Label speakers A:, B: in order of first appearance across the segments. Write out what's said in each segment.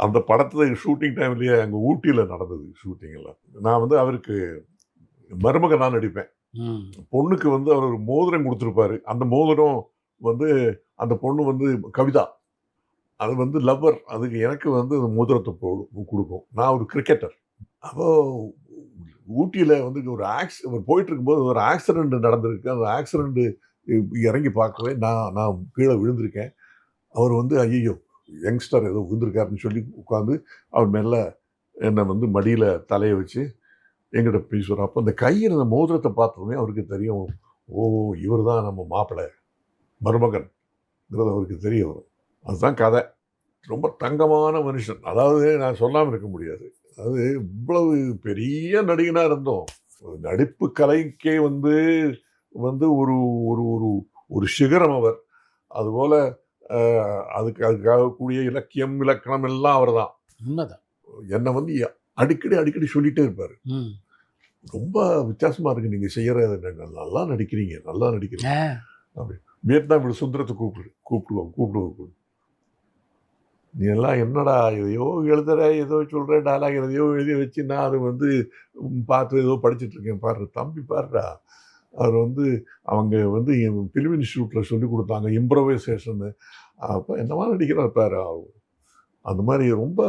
A: அந்த படத்துல ஷூட்டிங் டைம்லயே அங்கே ஊட்டியில் நடந்தது ஷூட்டிங் எல்லாம். நான் வந்து அவருக்கு மருமகன் நான் நடிப்பேன். பொண்ணுக்கு வந்து அவர் ஒரு மோதிரம் கொடுத்துருப்பாரு. அந்த மோதிரம் வந்து அந்த பொண்ணு வந்து கவிதா. அது வந்து லவ்வர். அதுக்கு எனக்கு வந்து அந்த மோதிரத்தை கொடுக்கும். நான் ஒரு கிரிக்கெட்டர். அப்போ ஊட்டியில் வந்து ஒரு போயிட்டு இருக்கும்போது ஒரு ஆக்சிடென்ட் நடந்திருக்கு. அந்த ஆக்சிடென்ட் இறங்கி பார்க்கவே நான் கீழே விழுந்திருக்கேன். அவர் வந்து ஐயோ யங்ஸ்டர் ஏதோ விழுந்திருக்காருன்னு சொல்லி உட்காந்து அவர் மெல்ல என்னை வந்து மடியில் தலையை வச்சு எங்கிட்ட பேசுவார். அப்போ அந்த கையில் அந்த மோதிரத்தை பார்த்தோமே அவருக்கு தெரியும். ஓ இவர் தான் நம்ம மாப்பிள்ளை மருமகன்ங்கிறது அவருக்கு தெரிய வரும். அதுதான் கதை. ரொம்ப தங்கமான மனுஷன். அதாவது நான் சொல்லாமல் இருக்க முடியாது. அதாவது இவ்வளவு பெரிய நடிகனாக இருந்தோம். நடிப்பு கலைக்கே வந்து வந்து ஒரு ஒரு ஒரு ஒரு சிகரம் அவர். அதுபோல அதுக்காக கூடிய இலக்கியம் இலக்கணம் எல்லாம் அவர் தான்.
B: உண்மைதான்.
A: என்னை வந்து அடிக்கடி சொல்லிட்டே இருப்பாரு. ரொம்ப வித்தியாசமா இருக்கு நீங்க செய்யறது. நல்லா நடிக்கிறீங்க அப்படி. வியட்நாம் சுந்தரத்தை கூப்பிடுவோம். நீ எல்லாம் என்னடா எதையோ எழுதுற, ஏதோ சொல்ற, டைலாக் எதையோ எழுதி வச்சு நான் அது வந்து பார்த்து ஏதோ படிச்சுட்டு இருக்கேன். பாரு தம்பி பாருடா, அவர் வந்து அவங்க வந்து ஃபிலிம் இன்ஸ்டியூட்டில் சொல்லி கொடுத்தாங்க இம்ப்ரோவைசேஷன்னு. அப்போ என்னவா நடிக்கிறார் பாரு. அந்த மாதிரி ரொம்ப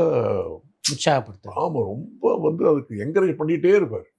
B: உற்சாகப்படுத்த.
A: ஆமாம், ரொம்ப வந்து அதுக்கு என்கரேஜ் பண்ணிகிட்டே இருப்பார்.